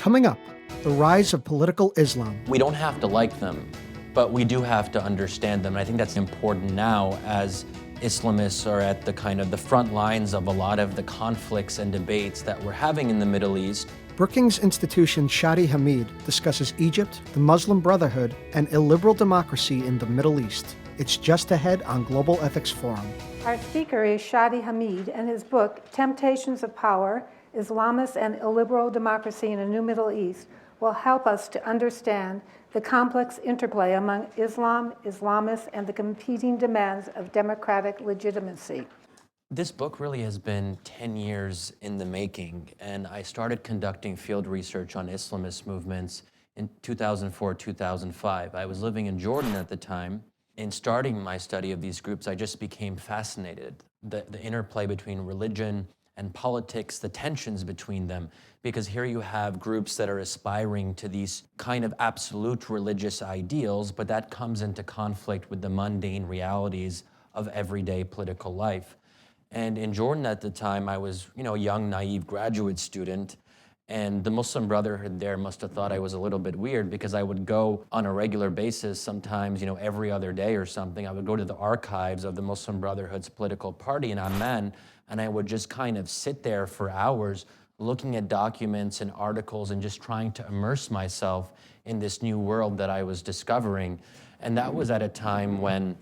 Coming up, the rise of political Islam. We don't have to like them, but we do have to understand them. And I think that's important now as Islamists are at the front lines of a lot of the conflicts and debates that we're having in the Middle East. Brookings Institution's Shadi Hamid discusses Egypt, the Muslim Brotherhood, and illiberal democracy in the Middle East. It's just ahead on Global Ethics Forum. Our speaker is Shadi Hamid, and his book, Temptations of Power, Islamists and Illiberal Democracy in a New Middle East, will help us to understand the complex interplay among Islam, Islamists, and the competing demands of democratic legitimacy. This book really has been 10 years in the making, and I started conducting field research on Islamist movements in 2004, 2005. I was living in Jordan at the time. In starting my study of these groups, I just became fascinated. The interplay between religion and politics, the tensions between them, because here you have groups that are aspiring to these kind of absolute religious ideals, but that comes into conflict with the mundane realities of everyday political life. And in Jordan at the time, I was, a young, naive graduate student, and the Muslim Brotherhood there must have thought I was a little bit weird because I would go on a regular basis, sometimes, every other day or something. I would go to the archives of the Muslim Brotherhood's political party in Amman, and I would just kind of sit there for hours looking at documents and articles and just trying to immerse myself in this new world that I was discovering. And that was at a time when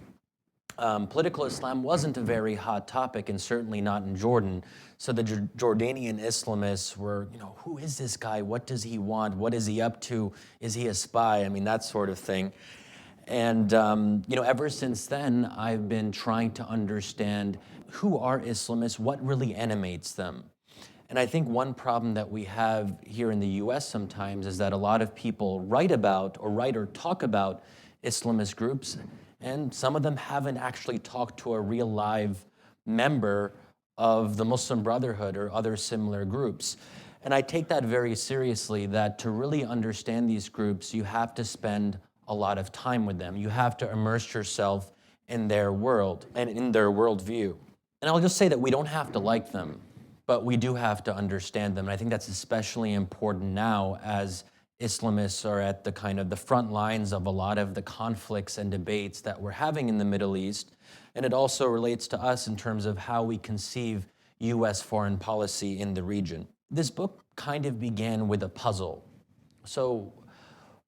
political Islam wasn't a very hot topic, and certainly not in Jordan. So the Jordanian Islamists were, who is this guy? What does he want? What is he up to? Is he a spy? I mean, that sort of thing. And, ever since then, I've been trying to understand who are Islamists, what really animates them. And I think one problem that we have here in the US sometimes is that a lot of people write or talk about Islamist groups, and some of them haven't actually talked to a real live member of the Muslim Brotherhood or other similar groups. And I take that very seriously, that to really understand these groups, you have to spend a lot of time with them. You have to immerse yourself in their world and in their worldview. And I'll just say that we don't have to like them, but we do have to understand them. And I think that's especially important now as Islamists are at the front lines of a lot of the conflicts and debates that we're having in the Middle East. And it also relates to us in terms of how we conceive US foreign policy in the region. This book kind of began with a puzzle. So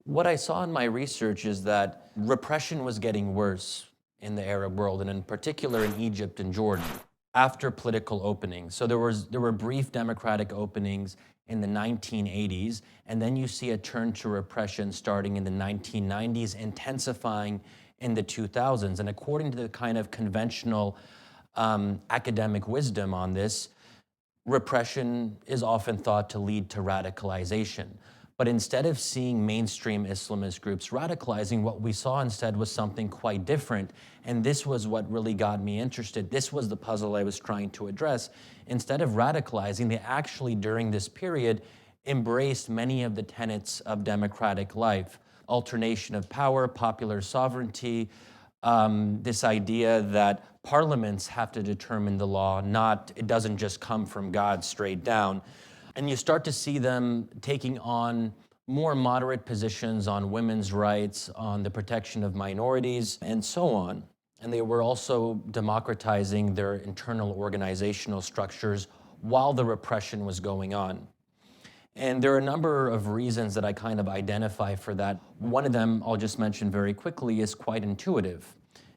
what I saw in my research is that repression was getting worse in the Arab world, and in particular in Egypt and Jordan, after political openings. So there were brief democratic openings in the 1980s, and then you see a turn to repression starting in the 1990s, intensifying in the 2000s. And according to the kind of conventional academic wisdom on this, repression is often thought to lead to radicalization. But instead of seeing mainstream Islamist groups radicalizing, what we saw instead was something quite different. And this was what really got me interested. This was the puzzle I was trying to address. Instead of radicalizing, they actually, during this period, embraced many of the tenets of democratic life. Alternation of power, popular sovereignty, this idea that parliaments have to determine the law, it doesn't just come from God straight down. And you start to see them taking on more moderate positions on women's rights, on the protection of minorities, and so on. And they were also democratizing their internal organizational structures while the repression was going on. And there are a number of reasons that I kind of identify for that. One of them, I'll just mention very quickly, is quite intuitive.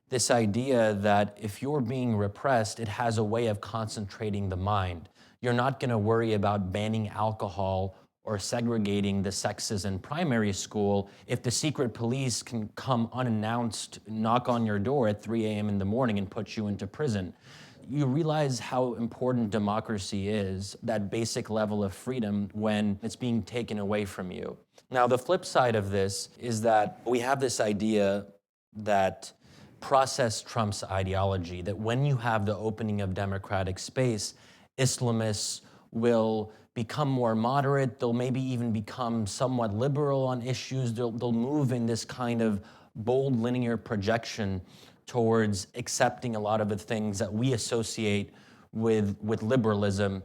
This idea that if you're being repressed, it has a way of concentrating the mind. You're not going to worry about banning alcohol or segregating the sexes in primary school if the secret police can come unannounced, knock on your door at 3 a.m. in the morning and put you into prison. You realize how important democracy is, that basic level of freedom, when it's being taken away from you. Now, the flip side of this is that we have this idea that process trumps ideology, that when you have the opening of democratic space, Islamists will become more moderate. They'll maybe even become somewhat liberal on issues. They'll move in this kind of bold linear projection towards accepting a lot of the things that we associate with liberalism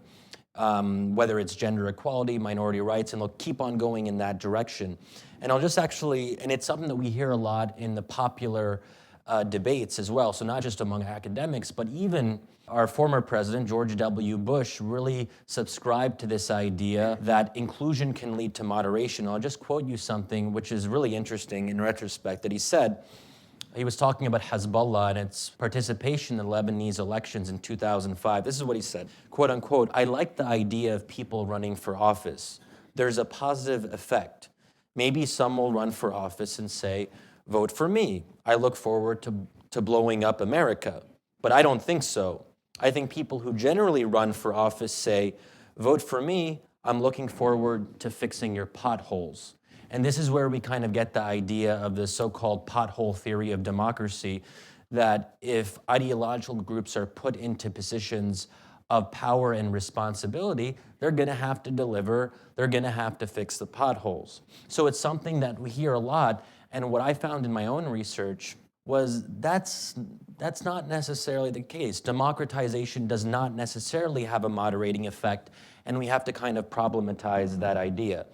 whether it's gender equality, minority rights, and they'll keep on going in that direction. And I'll just actually, and it's something that we hear a lot in the popular debates as well, so not just among academics, but even our former president, George W. Bush, really subscribed to this idea that inclusion can lead to moderation. I'll just quote you something which is really interesting in retrospect that he said. He was talking about Hezbollah and its participation in the Lebanese elections in 2005. This is what he said, quote unquote, "I like the idea of people running for office. There's a positive effect. Maybe some will run for office and say, vote for me. I look forward to blowing up America. But I don't think so. I think people who generally run for office say, vote for me, I'm looking forward to fixing your potholes." And this is where we kind of get the idea of the so-called pothole theory of democracy, that if ideological groups are put into positions of power and responsibility, they're going to have to deliver, they're going to have to fix the potholes. So it's something that we hear a lot, and what I found in my own research was that's not necessarily the case. Democratization does not necessarily have a moderating effect, and we have to kind of problematize that idea.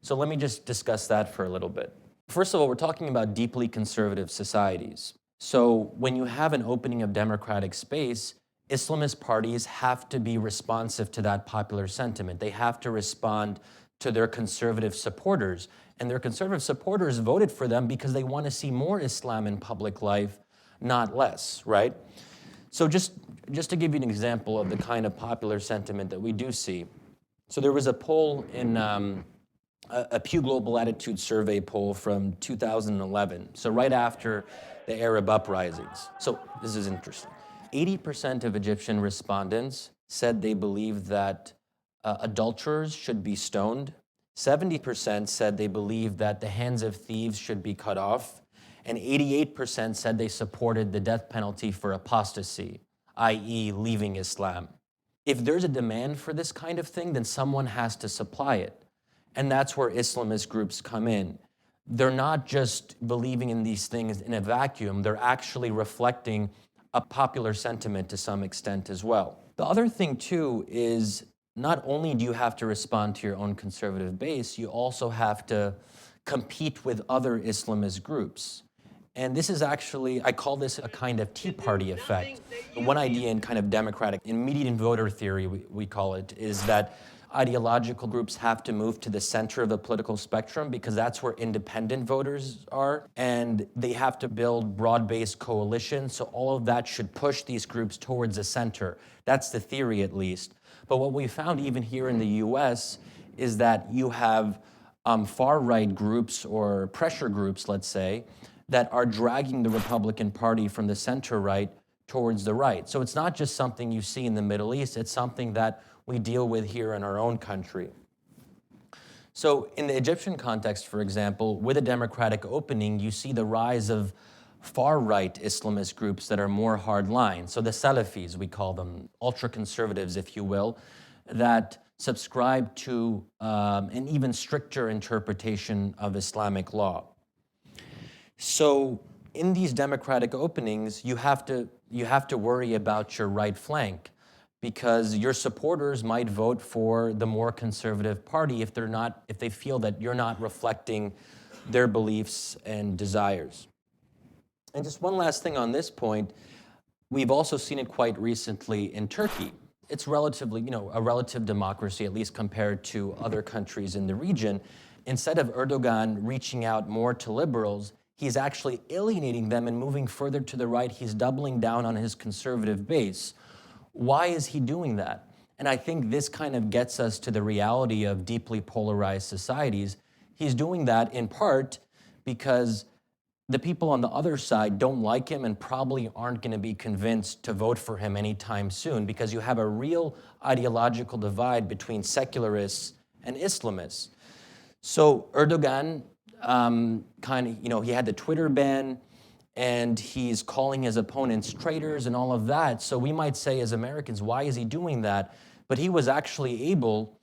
So let me just discuss that for a little bit. First of all, we're talking about deeply conservative societies. So when you have an opening of democratic space, Islamist parties have to be responsive to that popular sentiment. They have to respond to their conservative supporters. And their conservative supporters voted for them because they want to see more Islam in public life, not less, right? So just to give you an example of the kind of popular sentiment that we do see. So there was a poll in a Pew Global Attitude Survey poll from 2011, so right after the Arab uprisings. So this is interesting. 80% of Egyptian respondents said they believed that adulterers should be stoned. 70% said they believed that the hands of thieves should be cut off. And 88% said they supported the death penalty for apostasy, i.e. leaving Islam. If there's a demand for this kind of thing, then someone has to supply it. And that's where Islamist groups come in. They're not just believing in these things in a vacuum, they're actually reflecting a popular sentiment to some extent as well. The other thing too is not only do you have to respond to your own conservative base, you also have to compete with other Islamist groups. And this is actually, I call this a kind of Tea Party effect. One idea in kind of democratic, in median voter theory, we call it, is that ideological groups have to move to the center of the political spectrum because that's where independent voters are, and they have to build broad-based coalitions, so all of that should push these groups towards the center. That's the theory, at least. But what we found even here in the US is that you have far-right groups or pressure groups, let's say, that are dragging the Republican Party from the center-right towards the right. So it's not just something you see in the Middle East, it's something that we deal with here in our own country. So in the Egyptian context, for example, with a democratic opening, you see the rise of far-right Islamist groups that are more hardline. So the Salafis, we call them, ultra-conservatives, if you will, that subscribe to an even stricter interpretation of Islamic law. So in these democratic openings, you have to worry about your right flank, because your supporters might vote for the more conservative party if they feel that you're not reflecting their beliefs and desires. And just one last thing on this point, we've also seen it quite recently in Turkey. It's relatively, a relative democracy, at least compared to other countries in the region. Instead of Erdogan reaching out more to liberals, he's actually alienating them and moving further to the right. He's doubling down on his conservative base. Why is he doing that? And I think this kind of gets us to the reality of deeply polarized societies. He's doing that in part because the people on the other side don't like him and probably aren't going to be convinced to vote for him anytime soon, because you have a real ideological divide between secularists and Islamists. So Erdogan, he had the Twitter ban, and he's calling his opponents traitors and all of that. So we might say as Americans, why is he doing that? But he was actually able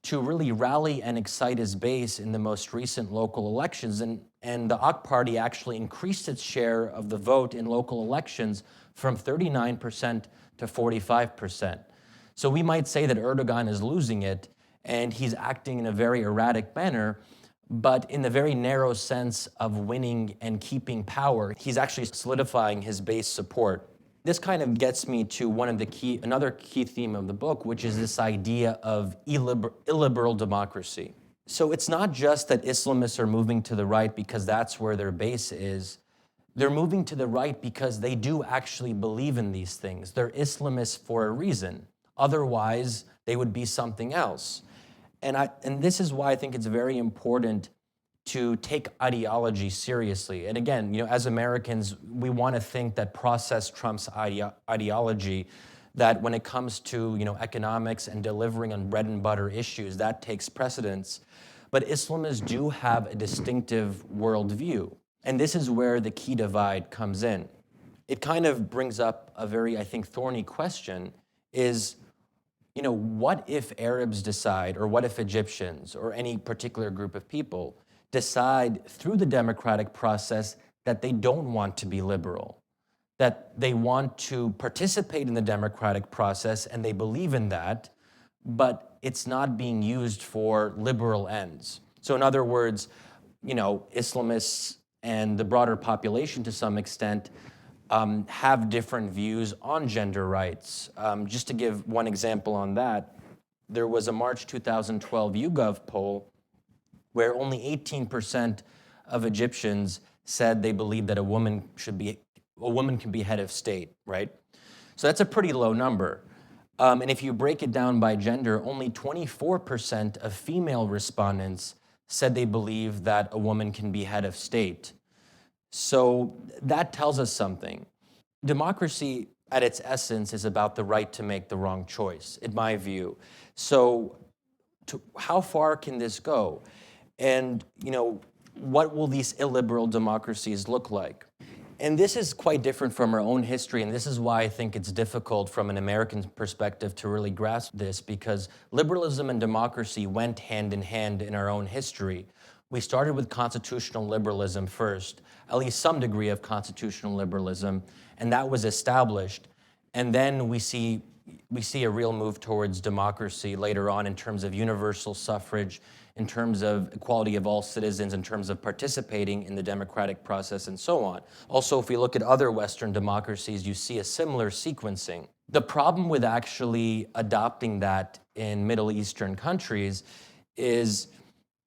to really rally and excite his base in the most recent local elections. And the AK Party actually increased its share of the vote in local elections from 39% to 45%. So we might say that Erdogan is losing it and he's acting in a very erratic manner, but in the very narrow sense of winning and keeping power, he's actually solidifying his base support. This kind of gets me to another key theme of the book, which is this idea of illiberal democracy. So it's not just that Islamists are moving to the right because that's where their base is. They're moving to the right because they do actually believe in these things. They're Islamists for a reason. Otherwise, they would be something else. And this is why I think it's very important to take ideology seriously. And again, as Americans, we want to think that process trumps ideology, that when it comes to, economics and delivering on bread and butter issues, that takes precedence. But Islamists do have a distinctive worldview. And this is where the key divide comes in. It kind of brings up a very, I think, thorny question is, what if Arabs decide, or what if Egyptians, or any particular group of people decide through the democratic process that they don't want to be liberal, that they want to participate in the democratic process and they believe in that, but it's not being used for liberal ends. So in other words, Islamists and the broader population to some extent have different views on gender rights. Just to give one example on that, there was a March 2012 YouGov poll where only 18% of Egyptians said they believed that a woman can be head of state, right? So that's a pretty low number. And if you break it down by gender, only 24% of female respondents said they believe that a woman can be head of state. So that tells us something. Democracy, at its essence, is about the right to make the wrong choice, in my view. So how far can this go? And, what will these illiberal democracies look like? And this is quite different from our own history, and this is why I think it's difficult from an American perspective to really grasp this, because liberalism and democracy went hand in hand in our own history. We started with constitutional liberalism first, at least some degree of constitutional liberalism, and that was established. And then we see a real move towards democracy later on in terms of universal suffrage, in terms of equality of all citizens, in terms of participating in the democratic process, and so on. Also, if we look at other Western democracies, you see a similar sequencing. The problem with actually adopting that in Middle Eastern countries is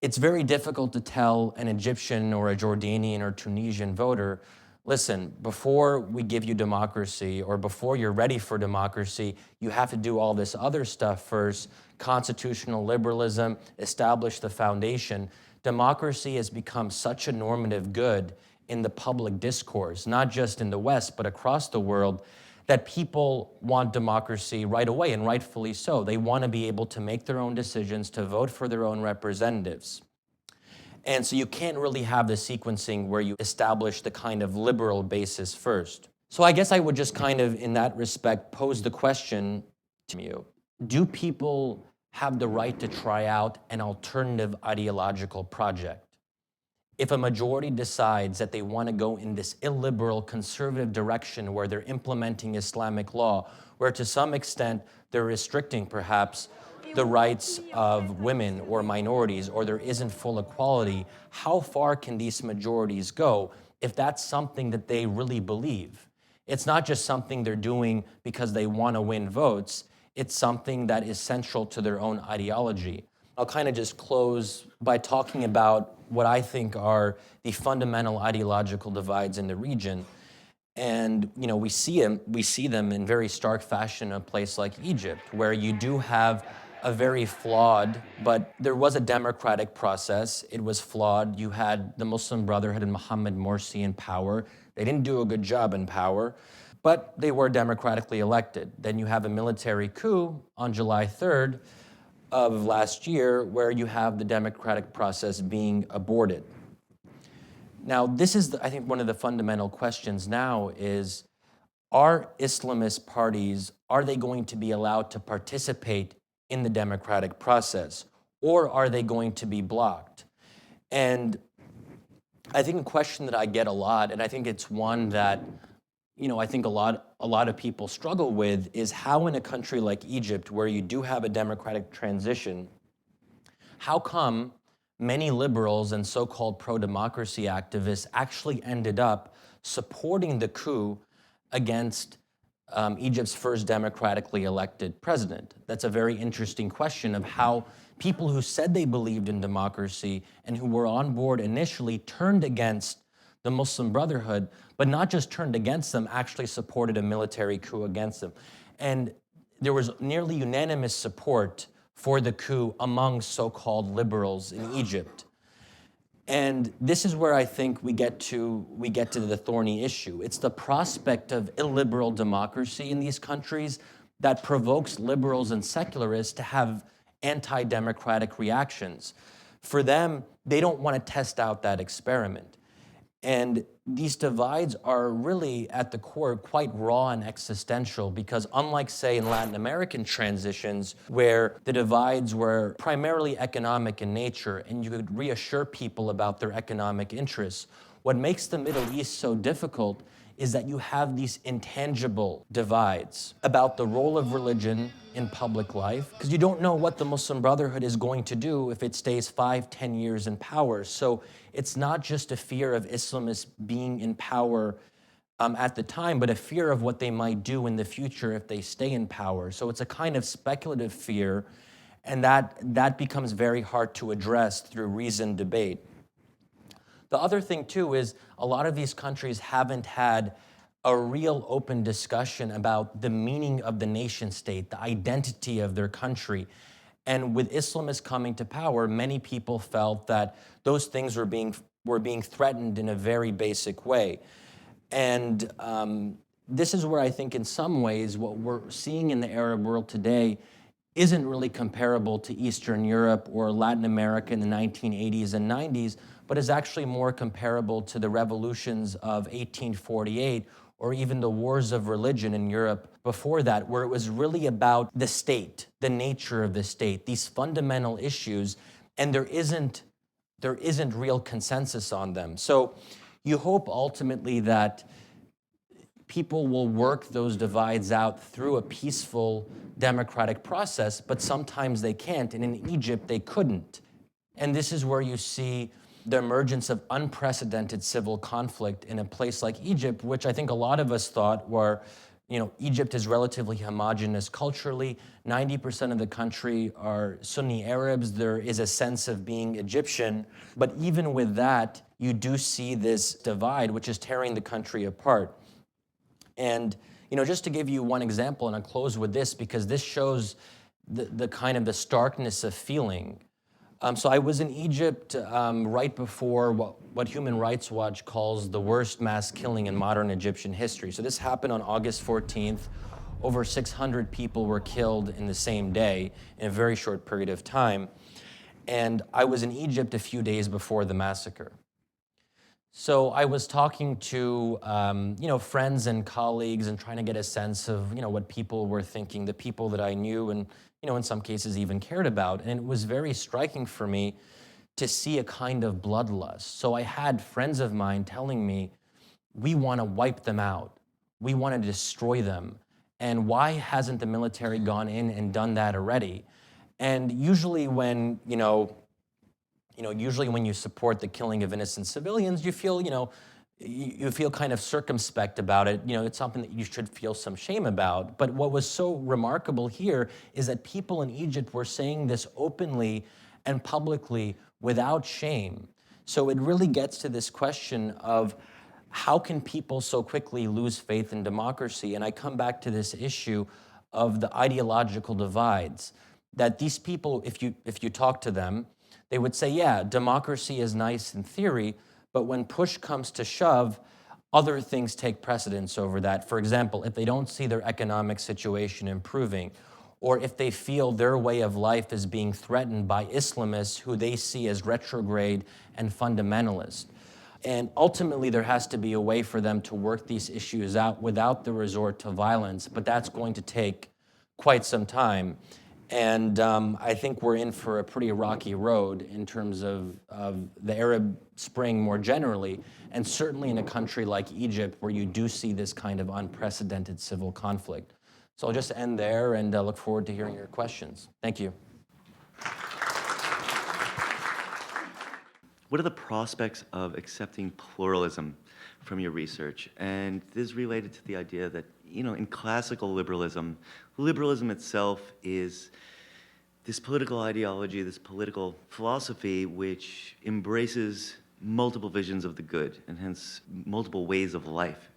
it's very difficult to tell an Egyptian or a Jordanian or Tunisian voter, listen, before we give you democracy or before you're ready for democracy, you have to do all this other stuff first. Constitutional liberalism, establish the foundation. Democracy has become such a normative good in the public discourse, not just in the West, but across the world, that people want democracy right away, and rightfully so. They want to be able to make their own decisions, to vote for their own representatives. And so you can't really have the sequencing where you establish the kind of liberal basis first. So I guess I would just kind of, in that respect, pose the question to you. Do people have the right to try out an alternative ideological project? If a majority decides that they want to go in this illiberal conservative direction where they're implementing Islamic law, where to some extent they're restricting perhaps the rights of women or minorities, or there isn't full equality, how far can these majorities go if that's something that they really believe? It's not just something they're doing because they want to win votes. It's something that is central to their own ideology. I'll kind of just close by talking about what I think are the fundamental ideological divides in the region. And we see them in very stark fashion in a place like Egypt, where you do have a very flawed, but there was a democratic process. It was flawed. You had the Muslim Brotherhood and Mohammed Morsi in power. They didn't do a good job in power, but they were democratically elected. Then you have a military coup on July 3rd of last year, where you have the democratic process being aborted. Now, this is, I think, one of the fundamental questions now is, are Islamist parties, are they going to be allowed to participate in the democratic process, or are they going to be blocked? And I think a question that I get a lot, and I think it's one that I think a lot of people struggle with is how in a country like Egypt, where you do have a democratic transition, how come many liberals and so-called pro-democracy activists actually ended up supporting the coup against Egypt's first democratically elected president? That's a very interesting question of how people who said they believed in democracy and who were on board initially turned against the Muslim Brotherhood, but not just turned against them, actually supported a military coup against them. And there was nearly unanimous support for the coup among so-called liberals in Egypt. And this is where I think we get to the thorny issue. It's the prospect of illiberal democracy in these countries that provokes liberals and secularists to have anti-democratic reactions. For them, they don't want to test out that experiment. And these divides are really, at the core, quite raw and existential because unlike, say, in Latin American transitions, where the divides were primarily economic in nature and you could reassure people about their economic interests, what makes the Middle East so difficult is that you have these intangible divides about the role of religion in public life, because you don't know what the Muslim Brotherhood is going to do if it stays 5, 10 years in power. So it's not just a fear of Islamists being in power at the time, but a fear of what they might do in the future if they stay in power. So it's a kind of speculative fear, and that becomes very hard to address through reasoned debate. The other thing, too, is a lot of these countries haven't had a real open discussion about the meaning of the nation state, the identity of their country. And with Islamists coming to power, many people felt that those things were being threatened in a very basic way. And this is where I think in some ways what we're seeing in the Arab world today isn't really comparable to Eastern Europe or Latin America in the 1980s and 90s, but is actually more comparable to the revolutions of 1848 or even the wars of religion in Europe before that, where it was really about the state, the nature of the state, these fundamental issues, and there isn't real consensus on them. So you hope ultimately that people will work those divides out through a peaceful democratic process, but sometimes they can't, and in Egypt they couldn't. And this is where you see the emergence of unprecedented civil conflict in a place like Egypt, which I think a lot of us thought were, Egypt is relatively homogenous culturally. 90% of the country are Sunni Arabs. There is a sense of being Egyptian. But even with that, you do see this divide, which is tearing the country apart. And, just to give you one example, and I'll close with this because this shows the kind of the starkness of feeling. So I was in Egypt right before what Human Rights Watch calls the worst mass killing in modern Egyptian history. So this happened on August 14th. Over 600 people were killed in the same day in a very short period of time. And I was in Egypt a few days before the massacre. So I was talking to friends and colleagues and trying to get a sense of what people were thinking, the people that I knew and in some cases even cared about. And it was very striking for me to see a kind of bloodlust. So I had friends of mine telling me, we want to wipe them out. We want to destroy them. And why hasn't the military gone in and done that already? And usually when, usually when you support the killing of innocent civilians, you feel, you feel kind of circumspect about it. It's something that you should feel some shame about. But what was so remarkable here is that people in Egypt were saying this openly and publicly without shame. So it really gets to this question of how can people so quickly lose faith in democracy? And I come back to this issue of the ideological divides, that these people, if you talk to them, they would say, yeah, democracy is nice in theory, but when push comes to shove, other things take precedence over that. For example, if they don't see their economic situation improving, or if they feel their way of life is being threatened by Islamists who they see as retrograde and fundamentalist. And ultimately, there has to be a way for them to work these issues out without the resort to violence, but that's going to take quite some time. And I think we're in for a pretty rocky road in terms of the Arab Spring more generally, and certainly in a country like Egypt where you do see this kind of unprecedented civil conflict. So I'll just end there and look forward to hearing your questions. Thank you. What are the prospects of accepting pluralism from your research? And this is related to the idea that, in classical liberalism, liberalism itself is this political ideology, this political philosophy which embraces multiple visions of the good and hence multiple ways of life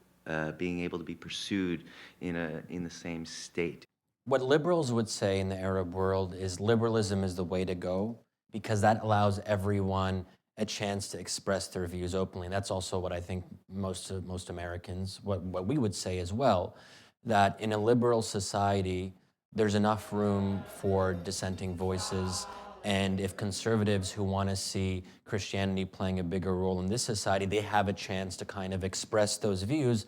being able to be pursued in the same state. What liberals would say in the Arab world is liberalism is the way to go because that allows everyone a chance to express their views openly. And that's also what I think most Americans, what we would say as well, that in a liberal society, there's enough room for dissenting voices. And if conservatives who want to see Christianity playing a bigger role in this society, they have a chance to kind of express those views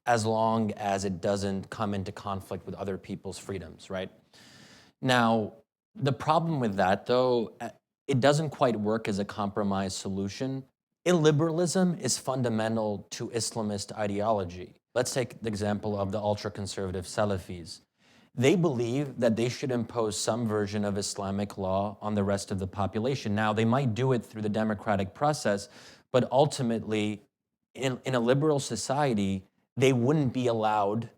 as long as it doesn't come into conflict with other people's freedoms, right? Now, the problem with that, though, it doesn't quite work as a compromise solution. Illiberalism is fundamental to Islamist ideology. Let's take the example of the ultra-conservative Salafis. They believe that they should impose some version of Islamic law on the rest of the population. Now, they might do it through the democratic process, but ultimately, in a liberal society, they wouldn't be allowed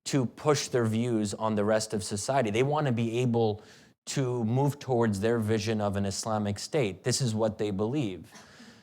to push their views on the rest of society. They want to be able to move towards their vision of an Islamic state. This is what they believe.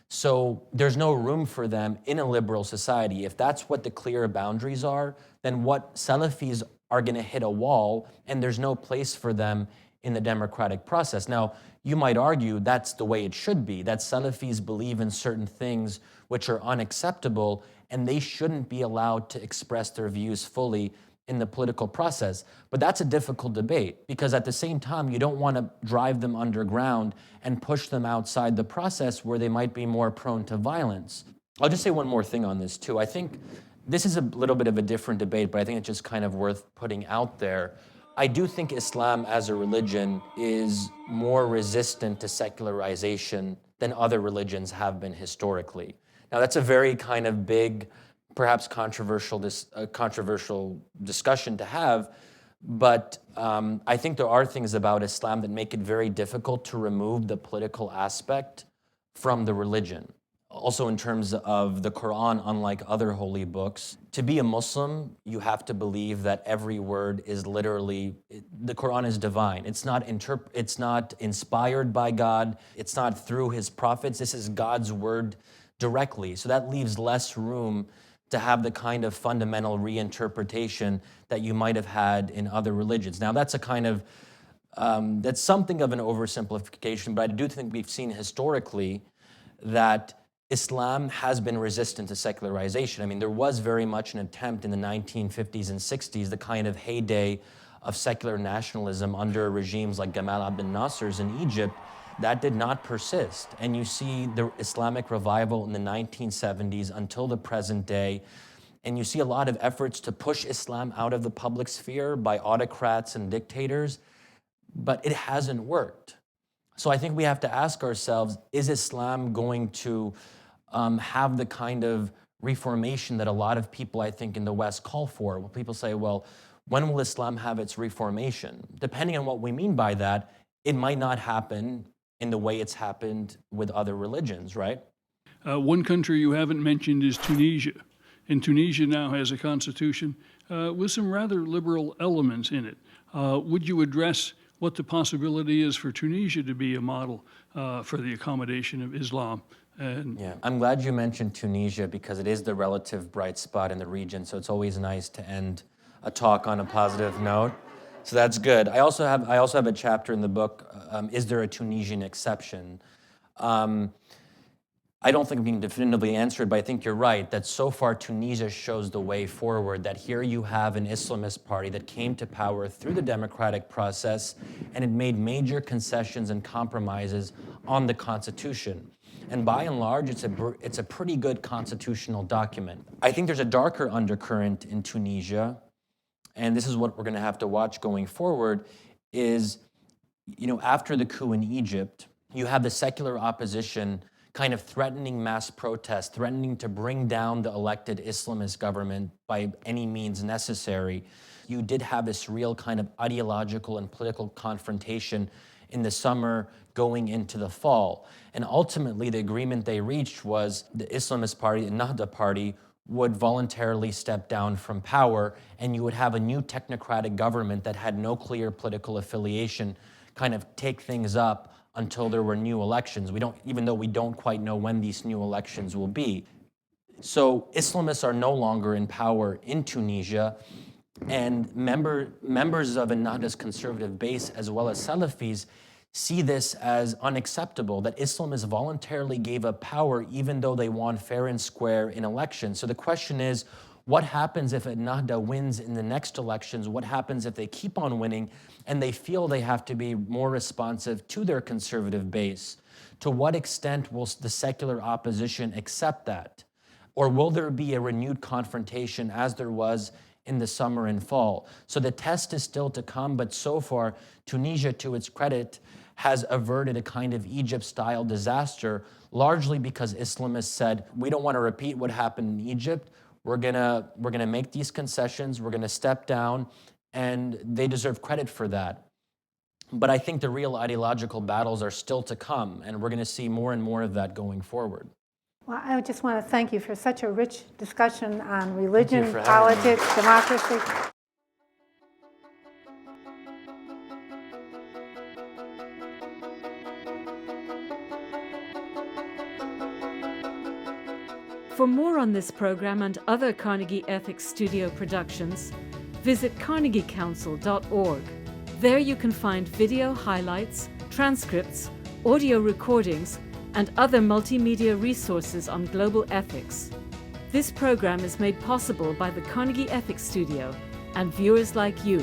So there's no room for them in a liberal society. If that's what the clear boundaries are, then what Salafis are going to hit a wall, and there's no place for them in the democratic process. Now, you might argue that's the way it should be, that Salafis believe in certain things which are unacceptable, and they shouldn't be allowed to express their views fully in the political process. But that's a difficult debate because at the same time, you don't want to drive them underground and push them outside the process where they might be more prone to violence. I'll just say one more thing on this too. I think this is a little bit of a different debate, but I think it's just kind of worth putting out there. I do think Islam as a religion is more resistant to secularization than other religions have been historically. Now that's a very kind of big, perhaps controversial discussion to have, but I think there are things about Islam that make it very difficult to remove the political aspect from the religion. Also in terms of the Quran, unlike other holy books, to be a Muslim, you have to believe that every word is literally, the Quran is divine. It's not inspired by God. It's not through his prophets. This is God's word directly. So that leaves less room to have the kind of fundamental reinterpretation that you might have had in other religions. Now that's a kind of, that's something of an oversimplification, but I do think we've seen historically that Islam has been resistant to secularization. I mean, there was very much an attempt in the 1950s and 60s, the kind of heyday of secular nationalism under regimes like Gamal Abdel Nasser's in Egypt. That did not persist. And you see the Islamic revival in the 1970s until the present day. And you see a lot of efforts to push Islam out of the public sphere by autocrats and dictators, but it hasn't worked. So I think we have to ask ourselves, is Islam going to have the kind of reformation that a lot of people, I think, in the West call for? Well, people say, well, when will Islam have its reformation? Depending on what we mean by that, it might not happen in the way it's happened with other religions, right? One country you haven't mentioned is Tunisia. And Tunisia now has a constitution with some rather liberal elements in it. Would you address what the possibility is for Tunisia to be a model for the accommodation of Islam? Yeah, I'm glad you mentioned Tunisia because it is the relative bright spot in the region, so it's always nice to end a talk on a positive note. So that's good. I also have a chapter in the book, Is There a Tunisian Exception? I don't think I'm being definitively answered, but I think you're right that so far Tunisia shows the way forward, that here you have an Islamist party that came to power through the democratic process and it made major concessions and compromises on the constitution. And by and large, it's a pretty good constitutional document. I think there's a darker undercurrent in Tunisia, and this is what we're going to have to watch going forward, is After the coup in Egypt, you have the secular opposition kind of threatening mass protest, threatening to bring down the elected Islamist government by any means necessary. You did have this real kind of ideological and political confrontation in the summer going into the fall. And ultimately, the agreement they reached was the Islamist party, the Nahda party, would voluntarily step down from power, and you would have a new technocratic government that had no clear political affiliation kind of take things up until there were new elections. Even though we don't quite know when these new elections will be. So Islamists are no longer in power in Tunisia, and members of Ennahda's conservative base, as well as Salafis, see this as unacceptable, that Islamists voluntarily gave up power even though they won fair and square in elections. So the question is, what happens if Ennahda wins in the next elections? What happens if they keep on winning and they feel they have to be more responsive to their conservative base? To what extent will the secular opposition accept that? Or will there be a renewed confrontation as there was in the summer and fall? So the test is still to come, but so far, Tunisia, to its credit, has averted a kind of Egypt-style disaster, largely because Islamists said, we don't want to repeat what happened in Egypt. We're gonna make these concessions, we're gonna step down, and they deserve credit for that. But I think the real ideological battles are still to come, and we're gonna see more and more of that going forward. Well, I just want to thank you for such a rich discussion on religion, for having me. politics, democracy. For more on this program and other Carnegie Ethics Studio productions, visit carnegiecouncil.org. There you can find video highlights, transcripts, audio recordings, and other multimedia resources on global ethics. This program is made possible by the Carnegie Ethics Studio and viewers like you.